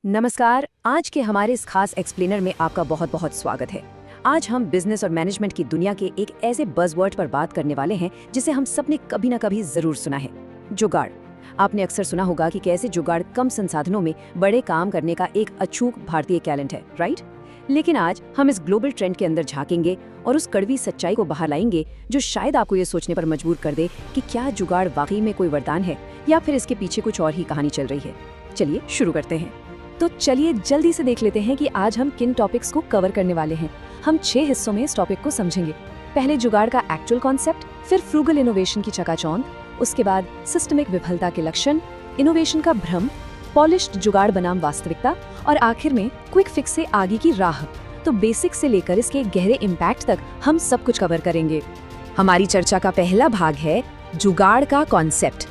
नमस्कार। आज के हमारे इस खास एक्सप्लेनर में आपका बहुत बहुत स्वागत है। आज हम बिजनेस और मैनेजमेंट की दुनिया के एक ऐसे बज़वर्ड पर बात करने वाले हैं जिसे हम सब ने कभी ना कभी जरूर सुना है, जुगाड़। आपने अक्सर सुना होगा कि कैसे जुगाड़ कम संसाधनों में बड़े काम करने का एक अचूक भारतीय टैलेंट है, राइट? लेकिन आज हम इस ग्लोबल ट्रेंड के अंदर झांकेंगे और उस कड़वी सच्चाई को बाहर लाएंगे जो शायद आपको ये सोचने पर मजबूर कर दे कि क्या जुगाड़ वाकई में कोई वरदान है या फिर इसके पीछे कुछ और ही कहानी चल रही है। चलिए शुरू करते हैं। तो चलिए जल्दी से देख लेते हैं कि आज हम किन टॉपिक्स को कवर करने वाले हैं। हम 6 हिस्सों में इस टॉपिक को समझेंगे। पहले जुगाड़ का एक्चुअल कॉन्सेप्ट, फिर फ्रूगल इनोवेशन की चकाचौंध, उसके बाद सिस्टमिक विफलता के लक्षण, इनोवेशन का भ्रम, पॉलिश्ड जुगाड़ बनाम वास्तविकता और आखिर में क्विक फिक्स से आगे की राह। तो बेसिक से लेकर इसके गहरे इम्पैक्ट तक हम सब कुछ कवर करेंगे। हमारी चर्चा का पहला भाग है जुगाड़ का कॉन्सेप्ट,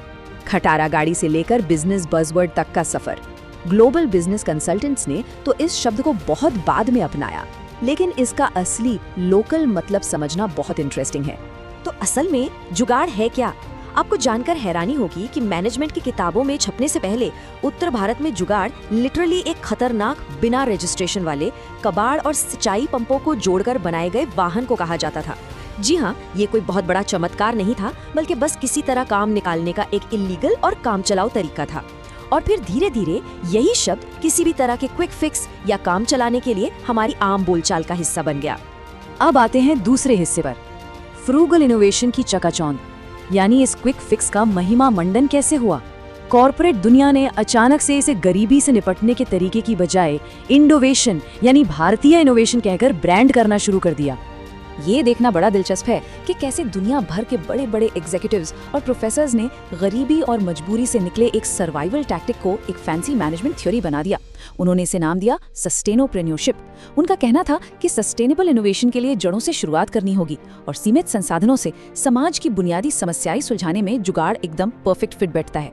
खटारा गाड़ी से लेकर बिजनेस बज़वर्ड तक का सफर। ग्लोबल बिजनेस कंसल्टेंट्स ने तो इस शब्द को बहुत बाद में अपनाया, लेकिन इसका असली लोकल मतलब समझना बहुत इंटरेस्टिंग है। तो असल में जुगाड़ है क्या? आपको जानकर हैरानी होगी कि मैनेजमेंट की किताबों में छपने से पहले उत्तर भारत में जुगाड़ लिटरली एक खतरनाक बिना रजिस्ट्रेशन वाले कबाड़ और सिंचाई पंपों को जोड़कर बनाए गए वाहन को कहा जाता था। जी हाँ, ये कोई बहुत बड़ा चमत्कार नहीं था, बल्कि बस किसी तरह काम निकालने का एक इलीगल और कामचलाऊ तरीका था। और फिर धीरे धीरे यही शब्द किसी भी तरह के क्विक फिक्स या काम चलाने के लिए हमारी आम बोलचाल का हिस्सा बन गया। अब आते हैं दूसरे हिस्से पर, फ्रूगल इनोवेशन की चकाचौंध, यानी इस क्विक फिक्स का महिमा मंडन कैसे हुआ। कॉर्पोरेट दुनिया ने अचानक से इसे गरीबी से निपटने के तरीके की बजाय इंडोवेशन यानी भारतीय इनोवेशन कहकर ब्रांड करना शुरू कर दिया। ये देखना बड़ा दिलचस्प है कि कैसे दुनिया भर के बड़े बड़े एग्जीक्यूटिव्स और प्रोफेसर्स ने गरीबी और मजबूरी से निकले एक सर्वाइवल टैक्टिक को एक फैंसी मैनेजमेंट थ्योरी बना दिया। उन्होंने इसे नाम दिया सस्टेनोप्रेन्योरशिप। उनका कहना था कि सस्टेनेबल इनोवेशन के लिए जड़ों से शुरुआत करनी होगी और सीमित संसाधनों से समाज की बुनियादी समस्याएं सुलझाने में जुगाड़ एकदम परफेक्ट फिट बैठता है।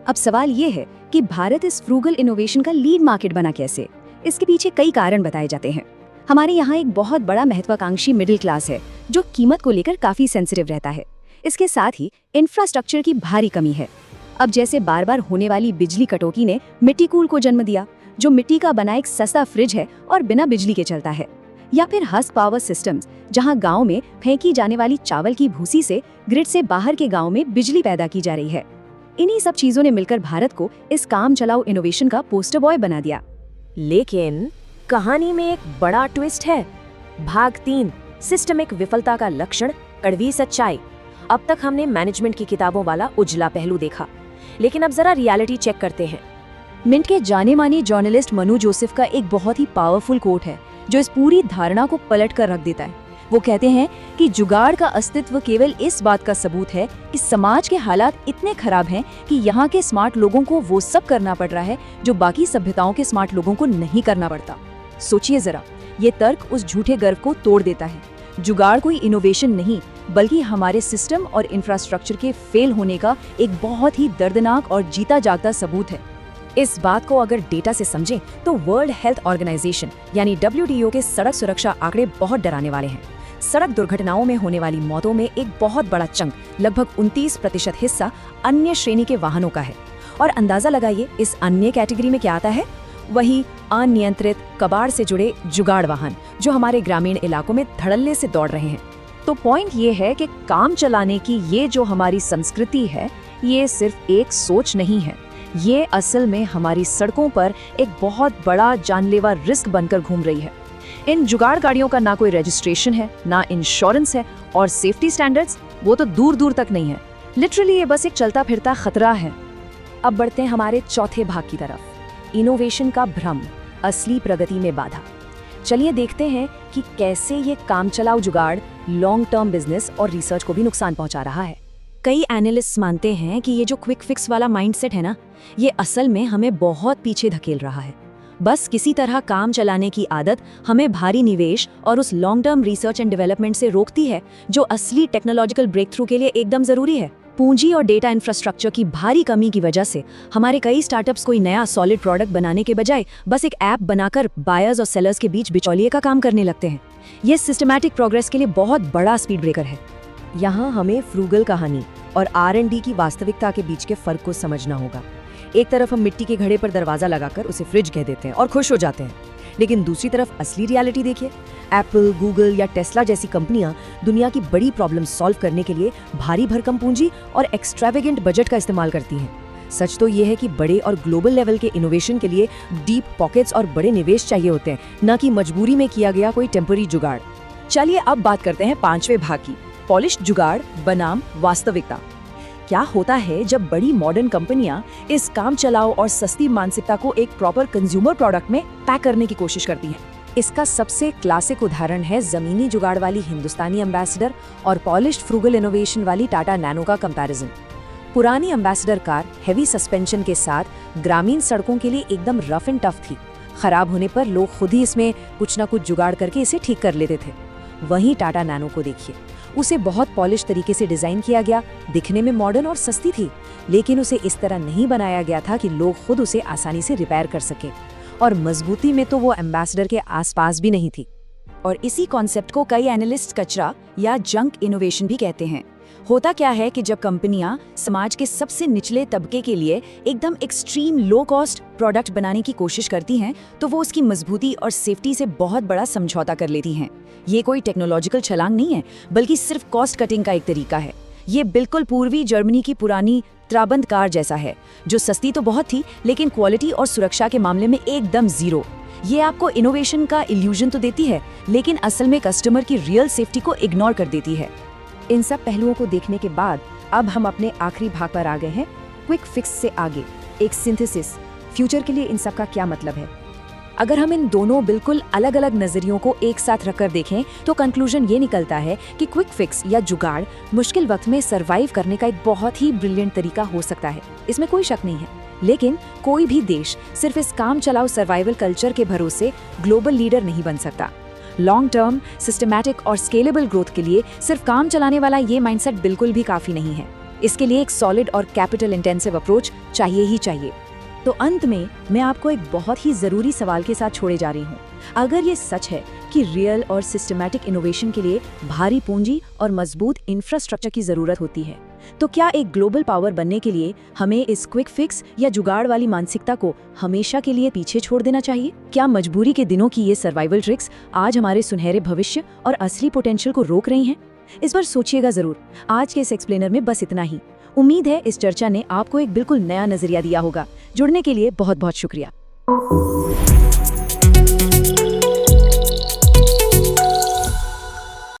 अब सवाल ये है कि भारत इस फ्रूगल इनोवेशन का लीड मार्केट बना कैसे? इसके पीछे कई कारण बताए जाते हैं। हमारे यहाँ एक बहुत बड़ा महत्वाकांक्षी मिडिल क्लास है जो कीमत को लेकर काफी सेंसिटिव रहता है। इसके साथ ही इंफ्रास्ट्रक्चर की भारी कमी है। अब जैसे बार बार होने वाली बिजली कटौती ने मिट्टी कूल को जन्म दिया, जो मिट्टी का बना एक सस्ता फ्रिज है और बिना बिजली के चलता है। या फिर हस्क पावर सिस्टम्स, जहाँ गाँव में फेंकी जाने वाली चावल की भूसी से ग्रिड से बाहर के गाँव में बिजली पैदा की जा रही है। इन्हीं सब चीजों ने मिलकर भारत को इस काम चलाऊ इनोवेशन का पोस्टर बॉय बना दिया। लेकिन कहानी में एक बड़ा ट्विस्ट है। भाग 3, सिस्टमिक विफलता का लक्षण, कड़वी सच्चाई। अब तक हमने मैनेजमेंट की किताबों वाला उजला पहलू देखा, लेकिन अब जरा रियलिटी चेक करते हैं। मिंट के जाने माने जर्नलिस्ट मनु जोसेफ का एक बहुत ही पावरफुल कोट है जो इस पूरी धारणा को पलट कर रख देता है। वो कहते हैं कि जुगाड़ का अस्तित्व केवल इस बात का सबूत है कि समाज के हालात इतने खराब हैं कि यहाँ के स्मार्ट लोगों को वो सब करना पड़ रहा है जो बाकी सभ्यताओं के स्मार्ट लोगों को नहीं करना पड़ता। सोचिए जरा, ये तर्क उस झूठे गर्व को तोड़ देता है। जुगाड़ कोई इनोवेशन नहीं, बल्कि हमारे सिस्टम और इंफ्रास्ट्रक्चर के फेल होने का एक बहुत ही दर्दनाक और जीता जागता सबूत है। इस बात को अगर डेटा से समझें तो वर्ल्ड हेल्थ ऑर्गेनाइजेशन यानी WTO के सड़क सुरक्षा आंकड़े बहुत डराने वाले हैं। सड़क दुर्घटनाओं में होने वाली मौतों में एक बहुत बड़ा चंक, लगभग 29% हिस्सा अन्य श्रेणी के वाहनों का है। और अंदाजा लगाइए इस अन्य कैटेगरी में क्या आता है? वही अनियंत्रित कबाड़ से जुड़े जुगाड़ वाहन जो हमारे ग्रामीण इलाकों में धड़ल्ले से दौड़ रहे हैं। तो पॉइंट ये है कि काम चलाने की ये जो हमारी संस्कृति है, ये सिर्फ एक सोच नहीं है, ये असल में हमारी सड़कों पर एक बहुत बड़ा जानलेवा रिस्क बनकर घूम रही है। इन जुगाड़ गाड़ियों का ना कोई रजिस्ट्रेशन है, ना इंश्योरेंस है, और सेफ्टी स्टैंडर्ड्स वो तो दूर दूर तक नहीं है। लिटरली ये बस एक चलता फिरता खतरा है। अब बढ़ते हैं हमारे चौथे भाग की तरफ, इनोवेशन का भ्रम, असली प्रगति में बाधा। चलिए देखते हैं कि कैसे ये काम चलाऊ जुगाड़ लॉन्ग टर्म बिजनेस और रिसर्च को भी नुकसान पहुंचा रहा है। कई एनालिस्ट्स मानते हैं कि ये जो क्विक फिक्स वाला माइंडसेट है ना, ये असल में हमें बहुत पीछे धकेल रहा है। बस किसी तरह काम चलाने की आदत हमें भारी निवेश और उस long term research and development से रोकती है जो असली टेक्नोलॉजिकल ब्रेक थ्रू के लिए एकदम जरूरी है। पूंजी और डेटा इंफ्रास्ट्रक्चर की भारी कमी की वजह से हमारे कई स्टार्टअप्स कोई नया सॉलिड प्रोडक्ट बनाने के बजाय बस एक ऐप बनाकर बायर्स और सेलर्स के बीच बिचौलिए का काम करने लगते हैं। ये सिस्टमैटिक प्रोग्रेस के लिए बहुत बड़ा स्पीड ब्रेकर है। यहाँ हमें फ्रूगल कहानी और R&D की वास्तविकता के बीच के फर्क को समझना होगा। एक तरफ हम मिट्टी के घड़े पर दरवाजा लगाकर उसे फ्रिज कह देते हैं और खुश हो जाते हैं, लेकिन दूसरी तरफ असली रियलिटी देखिए। एप्पल, गूगल या टेस्ला जैसी कंपनियां दुनिया की बड़ी प्रॉब्लम सॉल्व करने के लिए भारी भरकम पूंजी और एक्स्ट्रावेगेंट बजट का इस्तेमाल करती हैं। सच तो ये है कि बड़े और ग्लोबल लेवल के इनोवेशन के लिए डीप पॉकेट्स और बड़े निवेश चाहिए होते हैं, न कि मजबूरी में किया गया कोई टेम्पररी जुगाड़। चलिए अब बात करते हैं 5वें भाग की, पॉलिश्ड जुगाड़ बनाम वास्तविकता। क्या होता है जब बड़ी मॉडर्न कंपनियां इस काम चलाओ और सस्ती मानसिकता को एक प्रॉपर कंज्यूमर प्रोडक्ट में पैक करने की कोशिश करती हैं? इसका सबसे क्लासिक उदाहरण है जमीनी जुगाड़ वाली हिंदुस्तानी एम्बेसडर और पॉलिश्ड फ्रूगल इनोवेशन वाली टाटा नैनो का कंपैरिजन। पुरानी एम्बेसडर कार हैवी सस्पेंशन के साथ ग्रामीण सड़कों के लिए एकदम रफ एंड टफ थी। खराब होने पर लोग खुद ही इसमें कुछ ना कुछ जुगाड़ करके इसे ठीक कर लेते थे। वहीं टाटा नैनो को देखिए, उसे बहुत पॉलिश तरीके से डिजाइन किया गया, दिखने में मॉडर्न और सस्ती थी, लेकिन उसे इस तरह नहीं बनाया गया था कि लोग खुद उसे आसानी से रिपेयर कर सके। और मजबूती में तो वो एम्बेसडर के आसपास भी नहीं थी। और इसी कॉन्सेप्ट को कई एनालिस्ट कचरा या जंक इनोवेशन भी कहते हैं। होता क्या है कि जब कंपनियां समाज के सबसे निचले तबके के लिए एकदम एक्सट्रीम लो कॉस्ट प्रोडक्ट बनाने की कोशिश करती हैं, तो वो उसकी मजबूती और सेफ्टी से बहुत बड़ा समझौता कर लेती हैं। ये कोई टेक्नोलॉजिकल छलांग नहीं है, बल्कि सिर्फ कॉस्ट कटिंग का एक तरीका है। ये बिल्कुल पूर्वी जर्मनी की पुरानी त्राबंद कार जैसा है, जो सस्ती तो बहुत थी, लेकिन क्वालिटी और सुरक्षा के मामले में एकदम जीरो। ये आपको इनोवेशन का इल्यूजन तो देती है, लेकिन असल में कस्टमर की रियल सेफ्टी को इग्नोर कर देती है। इन सब पहलुओं को देखने के बाद अब हम अपने आखिरी भाग पर आ गए हैं, क्विक फिक्स से आगे, एक सिंथेसिस। फ्यूचर के लिए इन सब का क्या मतलब है? अगर हम इन दोनों बिल्कुल अलग अलग नजरियों को एक साथ रखकर देखें तो कंक्लूजन ये निकलता है कि क्विक फिक्स या जुगाड़ मुश्किल वक्त में सरवाइव करने का एक बहुत ही ब्रिलियंट तरीका हो सकता है, इसमें कोई शक नहीं है। लेकिन कोई भी देश सिर्फ इस काम चलाओ सर्वाइवल कल्चर के भरोसे ग्लोबल लीडर नहीं बन सकता। लॉन्ग टर्म, सिस्टमैटिक और स्केलेबल ग्रोथ के लिए सिर्फ काम चलाने वाला ये माइंडसेट बिल्कुल भी काफी नहीं है। इसके लिए एक सॉलिड और कैपिटल इंटेंसिव अप्रोच चाहिए ही चाहिए। तो अंत में मैं आपको एक बहुत ही जरूरी सवाल के साथ छोड़े जा रही हूँ। अगर ये सच है कि रियल और सिस्टमैटिक इनोवेशन के लिए भारी पूंजी और मजबूत इंफ्रास्ट्रक्चर की जरूरत होती है, तो क्या एक ग्लोबल पावर बनने के लिए हमें इस क्विक फिक्स या जुगाड़ वाली मानसिकता को हमेशा के लिए पीछे छोड़ देना चाहिए? क्या मजबूरी के दिनों की ये सर्वाइवल ट्रिक्स आज हमारे सुनहरे भविष्य और असली पोटेंशियल को रोक रही हैं? इस पर सोचिएगा जरूर। आज के इस एक्सप्लेनर में बस इतना ही। उम्मीद है इस चर्चा ने आपको एक बिल्कुल नया नजरिया दिया होगा। जुड़ने के लिए बहुत बहुत शुक्रिया।